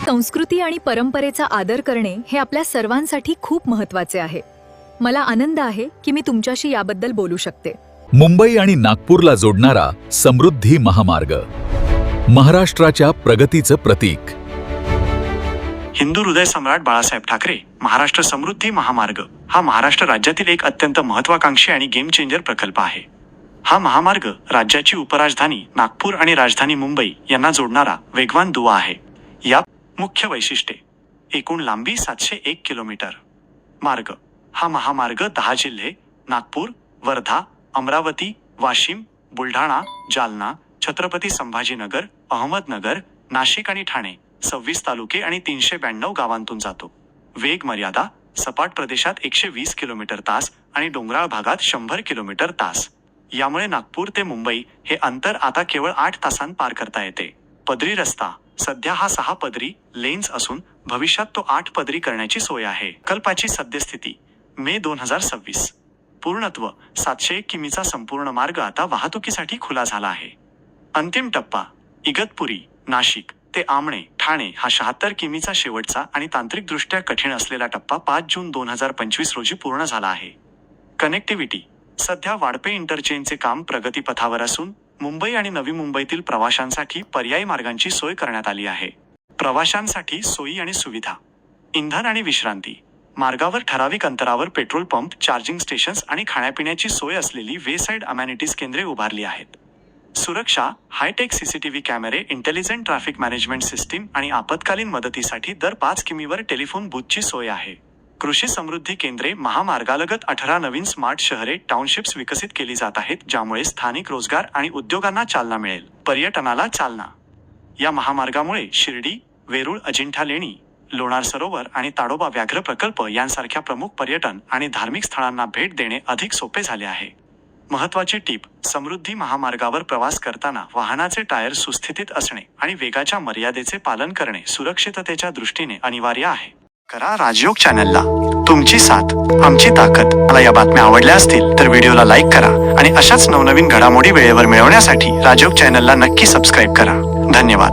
संस्कृती आणि परंपरेचा आदर करणे हे आपल्या सर्वांसाठी खूप महत्त्वाचे आहे. मला आनंद आहे की मी तुमच्याशी याबद्दल बोलू शकते. मुंबई आणि नागपूरला जोडणारा समृद्धी महामार्ग, महाराष्ट्राच्या प्रगतीचं प्रतीक. हिंदू हृदय सम्राट बाळासाहेब ठाकरे महाराष्ट्र समृद्धी महामार्ग हा महाराष्ट्र राज्यातील एक अत्यंत महत्त्वाकांक्षी आणि गेम चेंजर प्रकल्प आहे. हा महामार्ग राज्याची उपराजधानी नागपूर आणि राजधानी मुंबई यांना जोडणारा वेगवान दुवा आहे. या मुख्य वैशिष्ट्ये: एकूण लांबी 701 किलोमीटर. मार्ग हा महामार्ग 10 जिल्हे नागपूर, वर्धा, अमरावती, वाशिम, बुलढाणा, जालना, छत्रपती संभाजीनगर, अहमदनगर, नाशिक आणि ठाणे 26 तालुके आणि 392 गावांतून जातो. वेग मर्यादा: सपाट प्रदेशात 120 किलोमीटर तास आणि डोंगराळ भागात 100 किलोमीटर तास. यामुळे नागपूर ते मुंबई हे अंतर आता केवळ 8 तासांत पार करता येते. पदरी रस्ता: सध्या हा 6 पदरी लेन्स असून भविष्यात तो 8 पदरी करण्याची सोय आहे. प्रकल्पाची सद्यस्थिती: मे 2026. पूर्णत्व: 701 किमीचा संपूर्ण मार्ग आता वाहतुकीसाठी खुला झाला आहे. अंतिम टप्पा: इगतपुरी, नाशिक ते आमणे, ठाणे हा 76 किमीचा शेवटचा आणि तांत्रिकदृष्ट्या कठीण असलेला टप्पा 5 जून 2025 रोजी पूर्ण झाला आहे. कनेक्टिव्हिटी: सध्या वाडपे इंटरचेंजचे काम प्रगतीपथावर असून मुंबई आणि नवी मुंबईतील प्रवाशांसाठी पर्यायी मार्गांची सोय करण्यात आली आहे. प्रवाशांसाठी सोयी आणि सुविधा: इंधन आणि विश्रांती: मार्गावर ठराविक अंतरावर पेट्रोल पंप, चार्जिंग स्टेशन्स आणि खाण्यापिण्याची सोय असलेली वेसाइड अमॅनिटीज केंद्रे उभारली आहेत. सुरक्षा: हायटेक सीसीटीव्ही कॅमेरे, इंटेलिजंट ट्रॅफिक मॅनेजमेंट सिस्टीम आणि आपत्कालीन मदतीसाठी दर 5 किमीवर टेलिफोन बूथची सोय आहे. कृषी समृद्धी केंद्रे: महामार्गालगत 18 नवीन स्मार्ट शहरे, टाउनशिप्स विकसित केली जात आहेत, ज्यामुळे स्थानिक रोजगार आणि उद्योगांना चालना मिळेल. पर्यटनाला चालना: या महामार्गामुळे शिर्डी, वेरूळ, अजिंठा लेणी, लोणार सरोवर आणि ताडोबा व्याघ्र प्रकल्प यांसारख्या प्रमुख पर्यटन आणि धार्मिक स्थळांना भेट देणे अधिक सोपे झाले आहे. महत्त्वाची टीप: समृद्धी महामार्गावर प्रवास करताना वाहनाचे टायर सुस्थितीत असणे आणि वेगाच्या मर्यादेचे पालन करणे सुरक्षिततेच्या दृष्टीने अनिवार्य आहे. करा राजयोग चॅनलला तुमची साथ आमची ताकद. मला या बातम्या आवडल्या असतील तर व्हिडिओला लाईक करा आणि अशाच नवनवीन घडामोडी वेळेवर मिळवण्यासाठी राजयोग चॅनलला नक्की सबस्क्राईब करा. धन्यवाद.